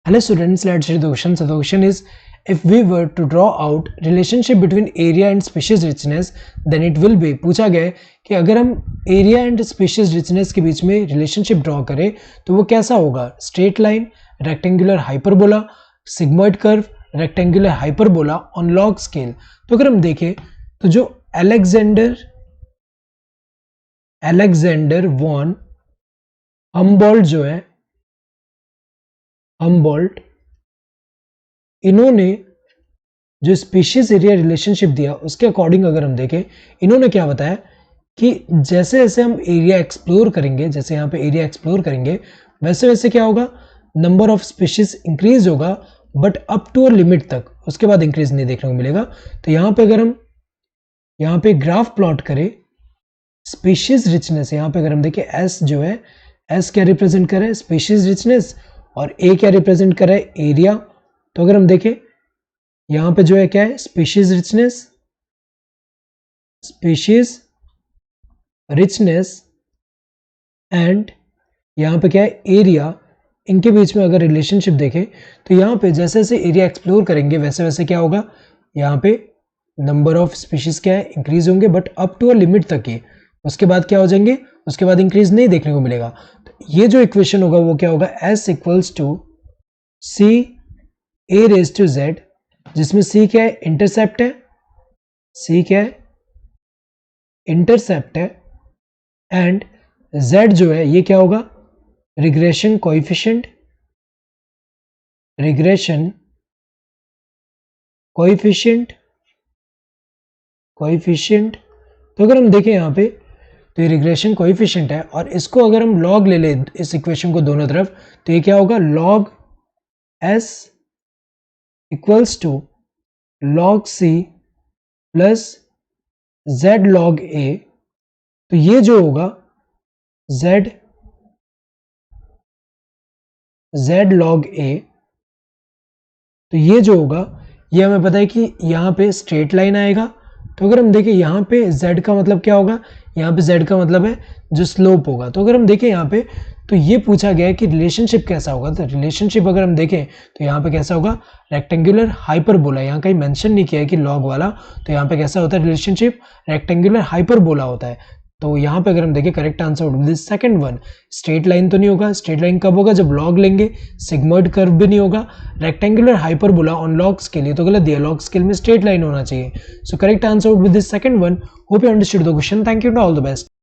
Hello students, let's read the question. So the question is, if we were to draw out relationship between area and species richness, then it will be, पूछा गया है कि अगर हम area and species richness के बीच में relationship draw करें तो वो कैसा होगा? Straight line, rectangular hyperbola, sigmoid curve, rectangular hyperbola on log scale. तो अगर हम देखें तो जो अलेक्जेंडर वॉन हम्बोल्ट जो है, हम्बोल्ट, इन्होंने जो स्पीशीज एरिया रिलेशनशिप दिया उसके अकॉर्डिंग अगर हम देखें, इन्होंने क्या बताया कि जैसे जैसे हम एरिया एक्सप्लोर करेंगे, जैसे यहाँ पे एरिया एक्सप्लोर करेंगे, वैसे वैसे क्या होगा, नंबर ऑफ स्पीशीज इंक्रीज होगा, but up to a limit तक, उसके बाद इंक्रीज नहीं देखने को मिलेगा. तो यहाँ पे अगर हम यहाँ पे ग्राफ प्लॉट करें स्पीशीज रिचनेस, यहाँ पे अगर हम देखें एस जो है, एस क्या रिप्रेजेंट कर रहा है? स्पीशीज रिचनेस, और ए क्या रिप्रेजेंट कर रहा है? एरिया. तो अगर हम देखें यहां पे जो है क्या है? स्पीशीज रिचनेस एंड यहां पे क्या है? एरिया. इनके बीच में अगर रिलेशनशिप देखें तो यहां पे जैसे जैसे एरिया एक्सप्लोर करेंगे वैसे वैसे क्या होगा, यहां पे नंबर ऑफ स्पीशीज क्या है? इंक्रीज होंगे, but up to a limit तक ही. उसके बाद क्या हो जाएंगे? उसके बाद इंक्रीज नहीं देखने को मिलेगा. तो ये जो इक्वेशन होगा वो क्या होगा? S equals to C A raise to Z, जिसमें C क्या है? इंटरसेप्ट है. C क्या है? इंटरसेप्ट है. एंड Z जो है ये क्या होगा? Regression coefficient. तो अगर हम देखें यहाँ पे तो ये रिग्रेशन कोएफिशिएंट है, और इसको अगर हम लॉग ले लें इस इक्वेशन को दोनों तरफ, तो ये क्या होगा? Log S equals to log C plus Z log A. तो ये जो होगा Z लॉग A, तो ये जो होगा ये हमें पता है कि यहाँ पे स्ट्रेट लाइन आएगा. तो अगर हम देखें यहाँ पे Z का मतलब क्या होगा? यहाँ पे Z का मतलब है जो स्लोप होगा. तो अगर हम देखें यहाँ पे तो ये पूछा गया है कि रिलेशनशिप कैसा होगा. तो रिलेशनशिप अगर हम देखें तो यहाँ पे कैसा होगा? Rectangular hyperbola. यहाँ कहीं मेंशन नहीं किया है कि लॉग वाला. तो यहाँ पे कैसा होता है रिलेशनशिप? रेक्टेंगुलर हाइपरबोला होता है. तो यहाँ पे अगर हम देखें correct answer would be second one. Straight line तो नहीं होगा. स्ट्रेट लाइन कब होगा? जब लॉग लेंगे. सिग्मॉइड कर्व भी नहीं होगा. Rectangular hyperbola on log scale, ये तो गलत दिया. लॉग स्केल में स्ट्रेट लाइन होना चाहिए. So correct answer would be this second one. Hope you understood the question. Thank you, all the best.